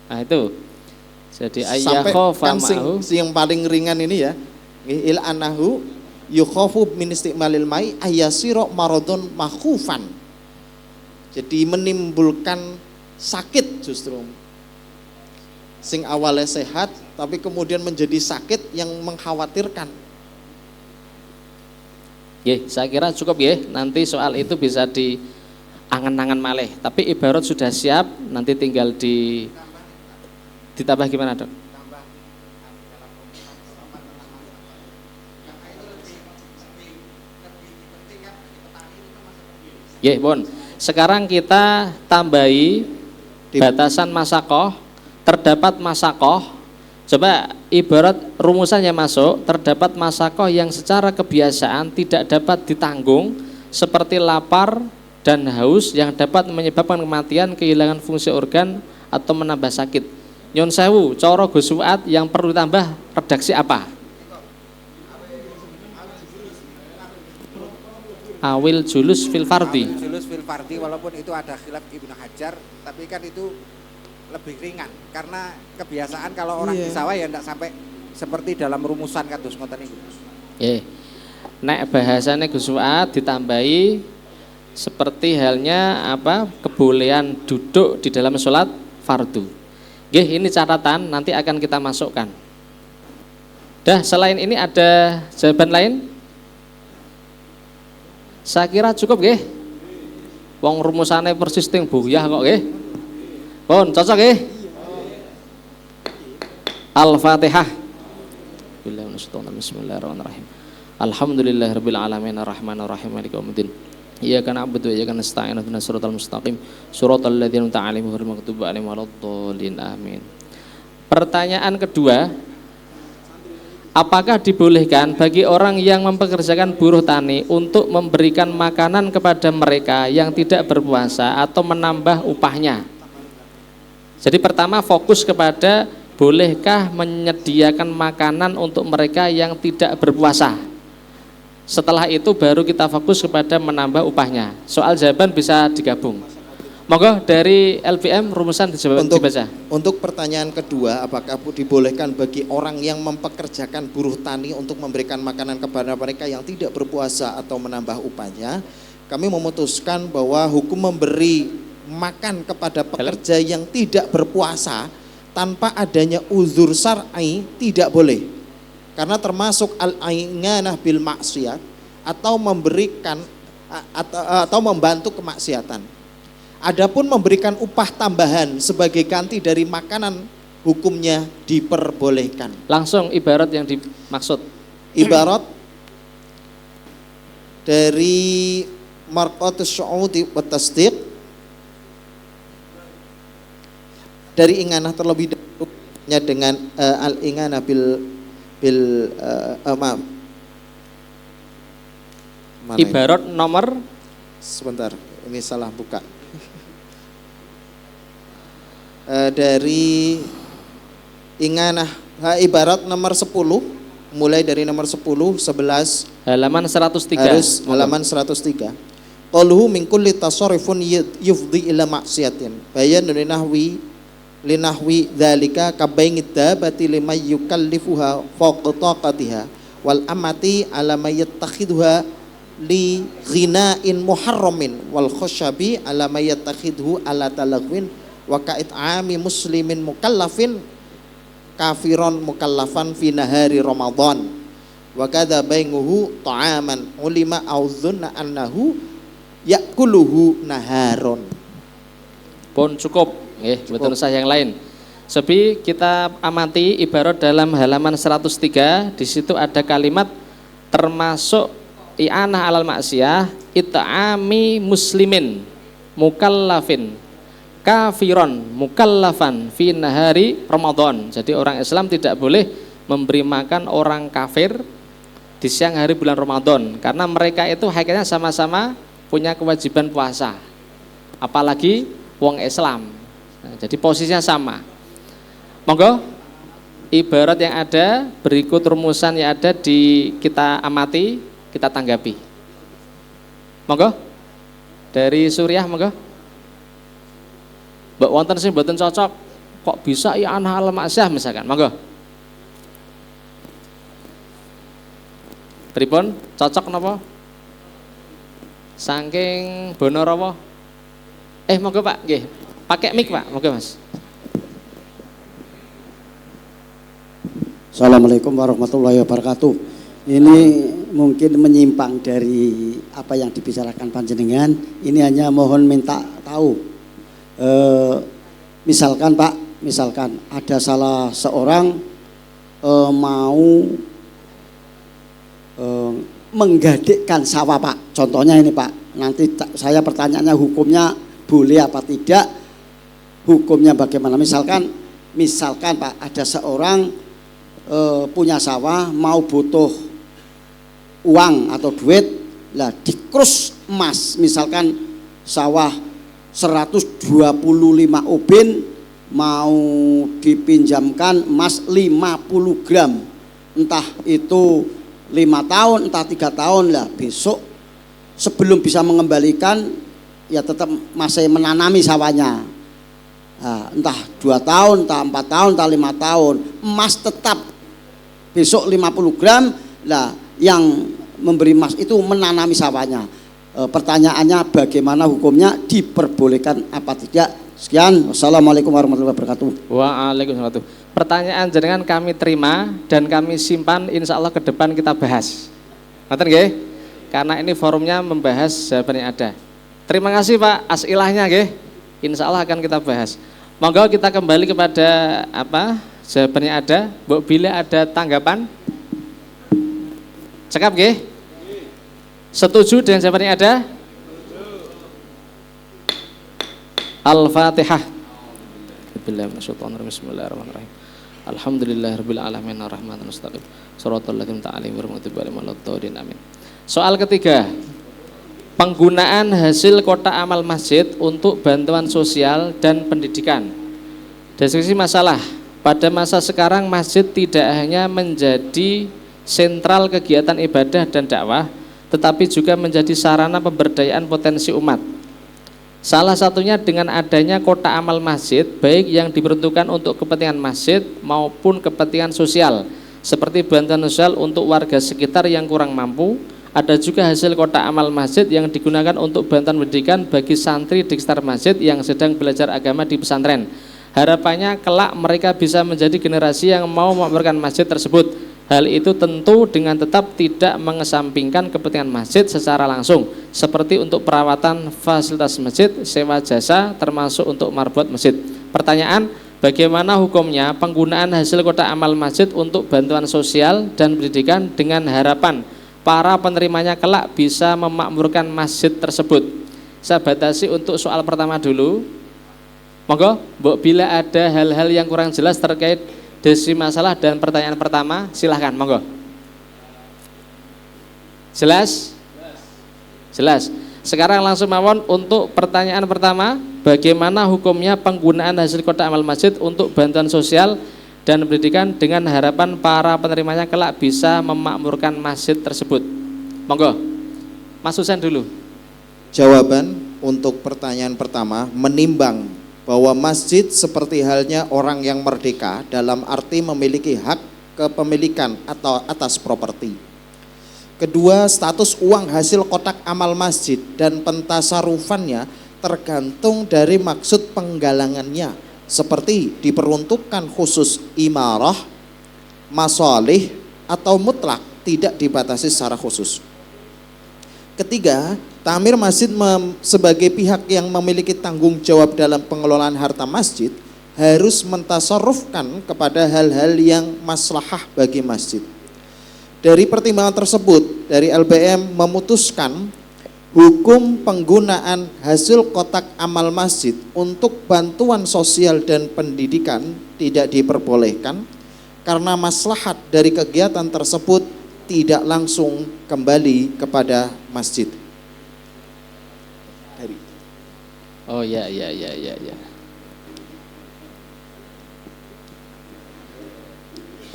Nah itu. Jadi Sampai ayyakhofa kan ma'hu. yang paling ringan ini ya. Il anahu yukhafu min istimalil mai ayasiro maradun makhufan. Jadi menimbulkan sakit justru. Sing awalnya sehat tapi kemudian menjadi sakit yang mengkhawatirkan. Saya kira cukup ya. Nanti soal itu bisa diangan-angan malih. Tapi ibarat sudah siap, nanti tinggal ditambah gimana dok? Bon. Sekarang kita tambahi batasan masakoh. Terdapat masakoh. Coba ibarat rumusannya masuk. Terdapat masakoh yang secara kebiasaan tidak dapat ditanggung, seperti lapar dan haus yang dapat menyebabkan kematian, kehilangan fungsi organ atau menambah sakit. Nyon sewu, coro Gus-Fuad yang perlu ditambah redaksi apa? Awil julus fil fardi. Awil julus fil fardi, walaupun itu ada khilaf Ibnu Hajar, tapi kan itu lebih ringan karena kebiasaan kalau orang di sawah ya ndak sampai seperti dalam rumusan kados ngoten niku. Nek bahasane Gus Fuad ditambahi seperti halnya kebolehan duduk di dalam sholat fardu. Ini catatan nanti akan kita masukkan. Selain ini ada jawaban lain? Saya kira cukup Wong rumusane persis teng buyah kok Pun cocok Al-Fatihah. Bismillahirrahmanirrahim. Alhamdulillahirabbil alamin arrahmanir rahim maliki yaumiddin. Iyyaka na'budu wa iyyaka nasta'in ihdinas siratal mustaqim siratal ladzina an'amta 'alaihim ghairil maghdubi 'alaihim waladdallin. Amin. Pertanyaan kedua, apakah dibolehkan bagi orang yang mempekerjakan buruh tani untuk memberikan makanan kepada mereka yang tidak berpuasa atau menambah upahnya? Jadi pertama fokus kepada bolehkah menyediakan makanan untuk mereka yang tidak berpuasa. Setelah itu baru kita fokus kepada menambah upahnya. Soal jawaban bisa digabung. Monggo dari LBM rumusan dibaca. Untuk pertanyaan kedua, apakah dibolehkan bagi orang yang mempekerjakan buruh tani untuk memberikan makanan kepada mereka yang tidak berpuasa atau menambah upahnya? Kami memutuskan bahwa hukum memberi makan kepada pekerja yang tidak berpuasa tanpa adanya uzur syar'i tidak boleh, karena termasuk al-ainganah bil maksiat atau memberikan atau membantu kemaksiatan. Adapun memberikan upah tambahan sebagai ganti dari makanan, hukumnya diperbolehkan. Langsung ibarat yang dimaksud. Ibarat dari marqatus syu'udi wa tasdiq, dari inganah terlebih dahulu dengan al-inganah ibarat nomor sebentar, ini salah buka. Dari inganah ibarat nomor 10, mulai dari nomor 10, 11 halaman 103. Harus halaman 103. Qaluhu min kulli tasarrufun yufdi ila maksiatin. Bayan linahwi dzalika kabainid dabati liman yukallifuha fawqa taqatiha wal amati ala may yattakhidhuha li ghina'in muharramin wal khashabi ala may yattakhidhu ala talagwin wa ka'it'ami muslimin mukallafin kafiron mukallafan fi nahari Ramadan wa kadza bainguhu ta'aman ulima audzunna annahu yakuluhu naharon. Pun cukup. Betul sah yang lain. Sepi kita amati ibarat dalam halaman 103, di situ ada kalimat termasuk i'anah alal maksiyah it'ami muslimin mukallafin kafiron mukallafan fi nahari Ramadan. Jadi orang Islam tidak boleh memberi makan orang kafir di siang hari bulan Ramadan karena mereka itu hakikatnya sama-sama punya kewajiban puasa. Apalagi wong Islam. Jadi posisinya sama. Monggo ibarat yang ada berikut rumusan yang ada kita amati, kita tanggapi. Monggo dari Suriah monggo. Mbak wonten sing mboten cocok kok bisa i'anah al ma'siyah misalkan. Monggo. Pripun? Cocok napa? Saking Bonorowo. Monggo Pak, nggih. Pakai mic Pak, monggo Mas. Assalamualaikum warahmatullahi wabarakatuh. Ini mungkin menyimpang dari apa yang dibicarakan panjenengan. Ini hanya mohon minta tahu. Misalkan Pak, misalkan ada salah seorang mau menggadekkan sawah Pak. Contohnya ini Pak. Nanti saya pertanyaannya hukumnya boleh apa tidak? Hukumnya bagaimana? Misalkan Pak ada seorang punya sawah mau butuh uang atau duit, lah dikrus emas, misalkan sawah 125 ubin mau dipinjamkan emas 50 gram, entah itu 5 tahun entah 3 tahun, lah besok sebelum bisa mengembalikan ya tetap masih menanami sawahnya. Nah, entah 2 tahun, entah 4 tahun, entah 5 tahun, emas tetap besok 50 gram, lah yang memberi emas itu menanami sawahnya. Pertanyaannya bagaimana hukumnya, diperbolehkan apa tidak? Sekian, wassalamualaikum warahmatullahi wabarakatuh. Waalaikumsalam. Pertanyaan jenengan kami terima dan kami simpan, insya Allah ke depan kita bahas. Ngoten nggih? Karena ini forumnya membahas jawaban yang ada. Terima kasih Pak asilahnya nggih. Insya Allah akan kita bahas. Monggo kita kembali kepada jawabannya ada. Mbok bila ada tanggapan? Cekap nggih? Setuju dengan jawabannya ada? Al-Fatihah. Bismillahirrahmanirrahim. Alhamdulillahirabbil alamin arrahmanir rahim. Shiratal ladzina an'amta 'alaihim. Amin. Soal ketiga. Penggunaan hasil kotak amal masjid untuk bantuan sosial dan pendidikan. Diskusi masalah. Pada masa sekarang masjid tidak hanya menjadi sentral kegiatan ibadah dan dakwah, tetapi juga menjadi sarana pemberdayaan potensi umat. Salah satunya dengan adanya kotak amal masjid, baik yang diperuntukkan untuk kepentingan masjid maupun kepentingan sosial, seperti bantuan sosial untuk warga sekitar yang kurang mampu. Ada juga hasil kotak amal masjid yang digunakan untuk bantuan pendidikan bagi santri di sekitar masjid yang sedang belajar agama di pesantren. Harapannya kelak mereka bisa menjadi generasi yang mau memakmurkan masjid tersebut. Hal itu tentu dengan tetap tidak mengesampingkan kepentingan masjid secara langsung, seperti untuk perawatan fasilitas masjid, sewa jasa, termasuk untuk marbot masjid. Pertanyaan, bagaimana hukumnya penggunaan hasil kotak amal masjid untuk bantuan sosial dan pendidikan dengan harapan para penerimanya kelak bisa memakmurkan masjid tersebut? Saya batasi untuk soal pertama dulu. Monggo, Mbok bila ada hal-hal yang kurang jelas terkait diskusi masalah dan pertanyaan pertama, silahkan, monggo. Jelas? Jelas. Sekarang langsung mawon untuk pertanyaan pertama, bagaimana hukumnya penggunaan hasil kotak amal masjid untuk bantuan sosial dan pendidikan dengan harapan para penerimanya kelak bisa memakmurkan masjid tersebut? Monggo, Mas Husain dulu. Jawaban untuk pertanyaan pertama, menimbang bahwa masjid seperti halnya orang yang merdeka dalam arti memiliki hak kepemilikan atau atas properti. Kedua, status uang hasil kotak amal masjid dan pentasarufannya tergantung dari maksud penggalangannya, seperti diperuntukkan khusus imarah, masalih, atau mutlak, tidak dibatasi secara khusus. Ketiga, Ta'mir masjid sebagai pihak yang memiliki tanggung jawab dalam pengelolaan harta masjid harus mentasarrufkan kepada hal-hal yang maslahah bagi masjid. Dari pertimbangan tersebut, dari LBM memutuskan hukum penggunaan hasil kotak amal masjid untuk bantuan sosial dan pendidikan tidak diperbolehkan karena maslahat dari kegiatan tersebut tidak langsung kembali kepada masjid. Oh ya.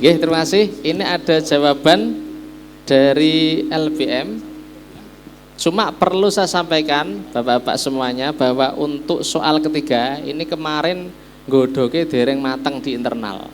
Oke, terima kasih. Ini ada jawaban dari LBM. Cuma perlu saya sampaikan Bapak-bapak semuanya bahwa untuk soal ketiga ini kemarin nggodhoke dereng mateng di internal.